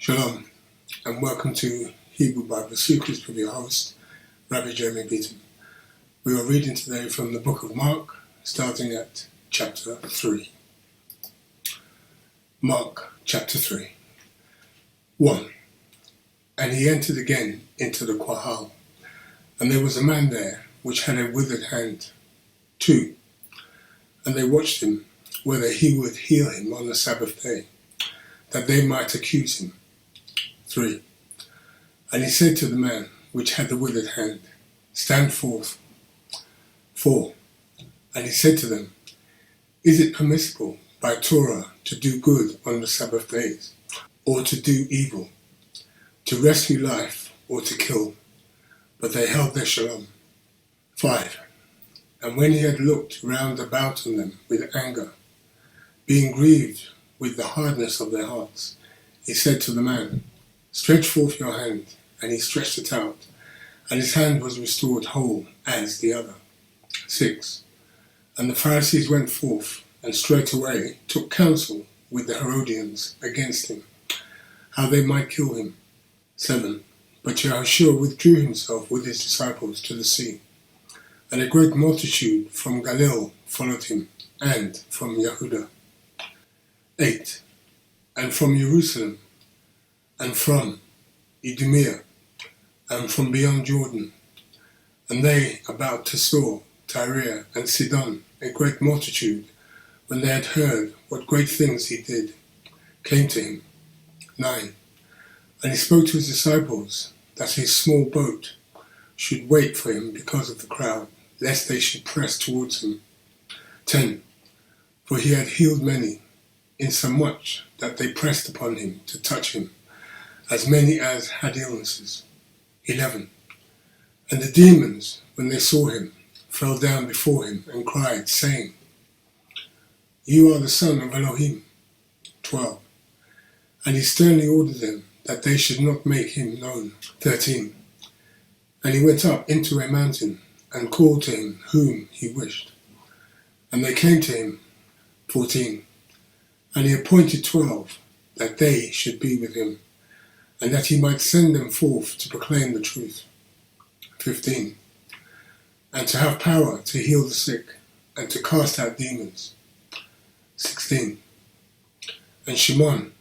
Shalom, and welcome to Hebrew Bible Secrets with your host, Rabbi Beaton. We are reading today from the book of Mark, starting at chapter 3. Mark chapter 3. 1. And he entered again into the Quahal, and there was a man there which had a withered hand. 2. And they watched him, whether he would heal him on the Sabbath day, that they might accuse him. 3. And he said to the man which had the withered hand, Stand forth. 4. And he said to them, Is it permissible by Torah to do good on the Sabbath days, or to do evil, to rescue life, or to kill? But they held their shalom. 5. And when he had looked round about on them with anger, being grieved with the hardness of their hearts, he said to the man, Stretch forth your hand. And he stretched it out, and his hand was restored whole as the other. 6. And the Pharisees went forth, and straightway took counsel with the Herodians against him, how they might kill him. 7. But Yahushua withdrew himself with his disciples to the sea, and a great multitude from Galilee followed him, and from Yehuda. 8. And from Jerusalem, and from Idumea, and from beyond Jordan, and they about to Sor, Tyre, and Sidon, a great multitude, when they had heard what great things he did, came to him. 9. And he spoke to his disciples that his small boat should wait for him because of the crowd, lest they should press towards him. 10. For he had healed many, insomuch that they pressed upon him to touch him, as many as had illnesses. 11. And the demons, when they saw him, fell down before him and cried, saying, You are the Son of Elohim. 12. And he sternly ordered them that they should not make him known. 13. And he went up into a mountain and called to him whom he wished. And they came to him. 14. And he appointed 12, that they should be with him, and that he might send them forth to proclaim the truth. 15. And to have power to heal the sick, and to cast out demons. 16. And Shimon,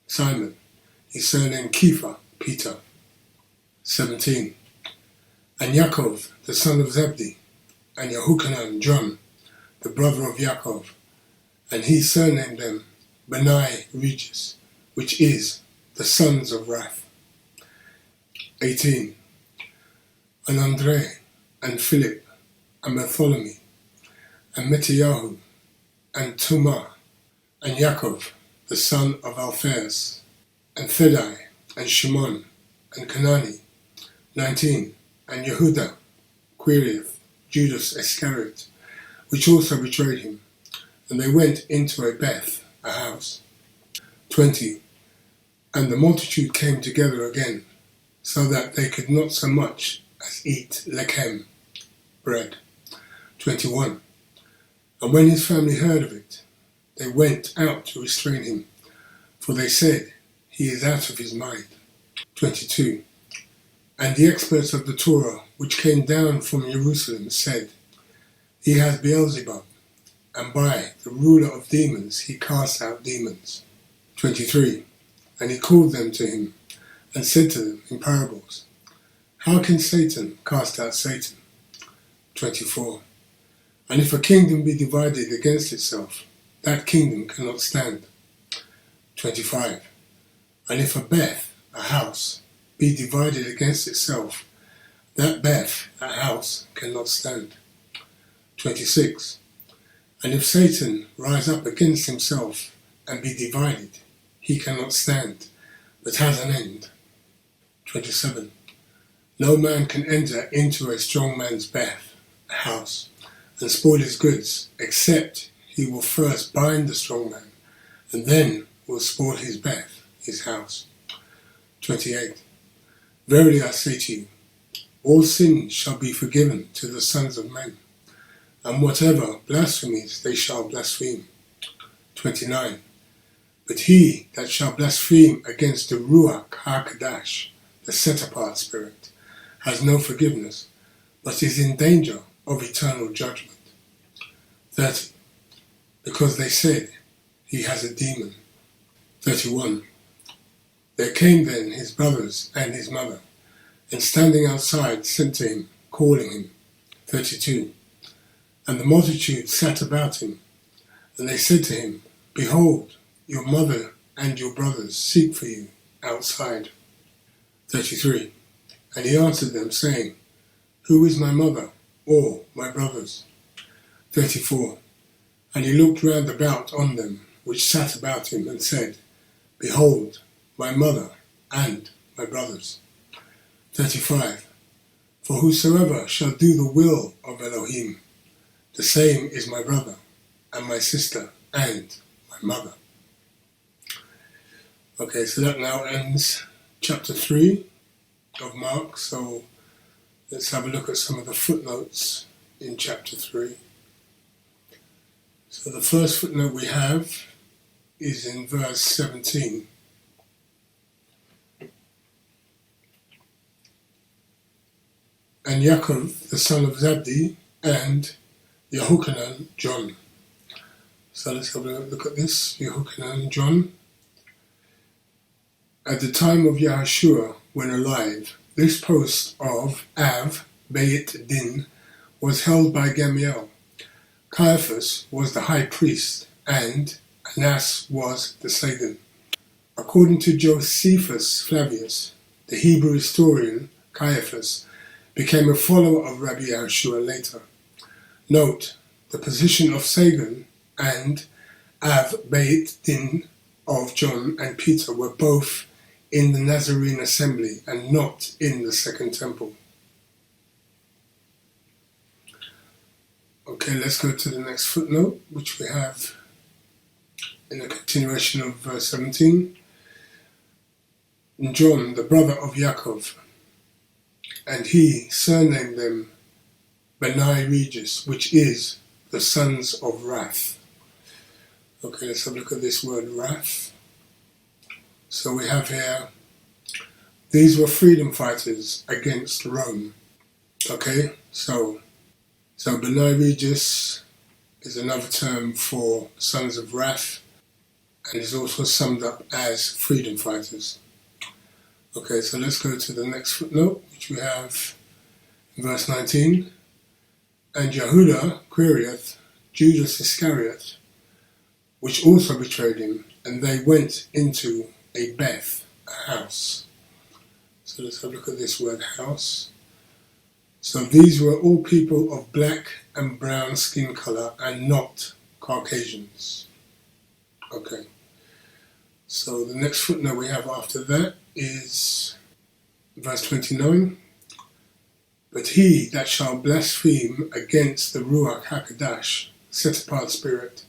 Simon, his surname Kepha, Peter. 17. And Yaakov, the son of Zebedee, and Yehochanan, John, the brother of Yaakov, and he surnamed them Benai Regis, which is the sons of wrath. 18. And Andre, and Philip, and Bartholomew, and Matthias, and Thomas, and Yaakov, the son of Alphaeus, and Thadai, and Shimon, and Canani. 19. And Yehuda, Quiriath, Judas Iscariot, which also betrayed him. And they went into a Beth, a house. 20. And the multitude came together again, so that they could not so much as eat lechem, bread. 21. And when his family heard of it, they went out to restrain him, for they said, He is out of his mind. 22. And the experts of the Torah, which came down from Jerusalem, said, He has Beelzebub, and by the ruler of demons he casts out demons. 23. And he called them to him, and said to them in parables, How can Satan cast out Satan? 24. And if a kingdom be divided against itself, that kingdom cannot stand. 25. And if a Beth, a house, be divided against itself, that Beth, a house, cannot stand. 26. And if Satan rise up against himself and be divided, he cannot stand, but has an end. 27. No man can enter into a strong man's Beth, a house, and spoil his goods, except he will first bind the strong man, and then will spoil his Beth, his house. 28. Verily I say to you, all sin shall be forgiven to the sons of men, and whatever blasphemies they shall blaspheme. 29. But he that shall blaspheme against the Ruach HaKodesh, the set-apart spirit, has no forgiveness, but is in danger of eternal judgment. 30. Because they said, he has a demon. 31. There came then his brothers and his mother, and standing outside sent to him, calling him. 32. And the multitude sat about him, and they said to him, Behold, your mother and your brothers seek for you outside. 33. And he answered them, saying, Who is my mother, or my brothers? 34. And he looked round about on them which sat about him, and said, Behold, my mother and my brothers. 35. For whosoever shall do the will of Elohim, the same is my brother, and my sister, and my mother. Okay, so that now ends chapter 3 of Mark. So let's have a look at some of the footnotes in chapter 3. So the first footnote we have is in verse 17. And Yaakov, the son of Zabdi, and Yehochanan, John. So let's have a look at this. Yehochanan, John. At the time of Yahushua, when alive, this post of Av, Beaton, was held by Gamaliel. Caiaphas was the high priest, and Annas was the Sagan. According to Josephus Flavius, the Hebrew historian, Caiaphas became a follower of Rabbi Yahushua later. Note, the position of Sagan and Av Beaton of John and Peter were both in the Nazarene assembly and not in the Second Temple. Okay, let's go to the next footnote, which we have in the continuation of verse 17. John, the brother of Yaakov, and he surnamed them B'nai Regis, which is the sons of wrath. Okay, let's have a look at this word wrath. So we have here, these were freedom fighters against Rome. Okay, so B'nai Regis is another term for sons of wrath, and is also summed up as freedom fighters. Okay, so let's go to the next footnote, which we have in verse 19. And Yehuda querieth Judas Iscariot, which also betrayed him, and they went into a Beth, a house. So let's have a look at this word house. So these were all people of black and brown skin colour and not Caucasians. Okay. So the next footnote we have after that is verse 29. But he that shall blaspheme against the Ruach HaKodesh, set apart spirit.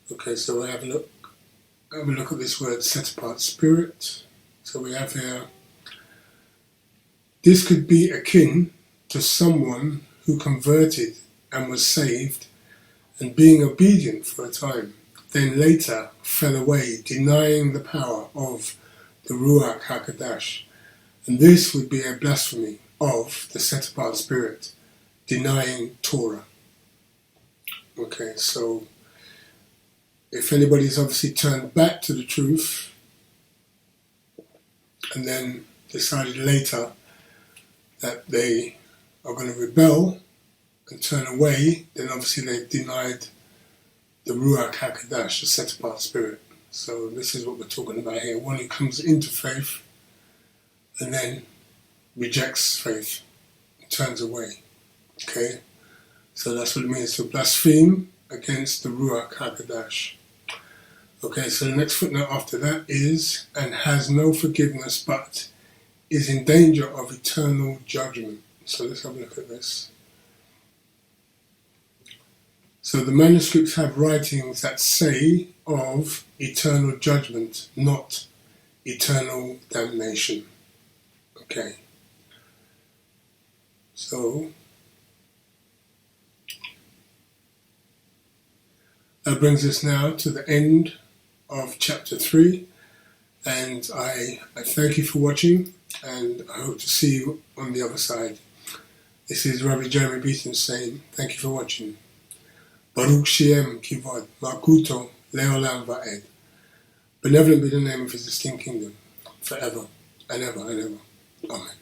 Okay, so we'll have a look at this word, set apart spirit. So we have here, this could be akin to someone who converted and was saved and being obedient for a time, then later fell away, denying the power of the Ruach HaKodesh. And this would be a blasphemy of the set-apart spirit, denying Torah. Okay, so if anybody's obviously turned back to the truth and then decided later that they are going to rebel and turn away, then obviously they've denied the Ruach HaKodesh, the set-apart spirit. So this is what we're talking about here. One who comes into faith and then rejects faith, turns away. Okay? So that's what it means to blaspheme against the Ruach HaKodesh. Okay, so the next footnote after that is, and has no forgiveness, but is in danger of eternal judgment. So let's have a look at this. So the manuscripts have writings that say of eternal judgment, not eternal damnation. Okay. So that brings us now to the end of chapter 3, and I thank you for watching, and I hope to see you on the other side. This is Rabbi Beaton saying, thank you for watching. Baruch Shem Kivod Malkuto Leolam Va'ed. Benevolent be the name of his distinct kingdom, forever and ever and ever. Amen.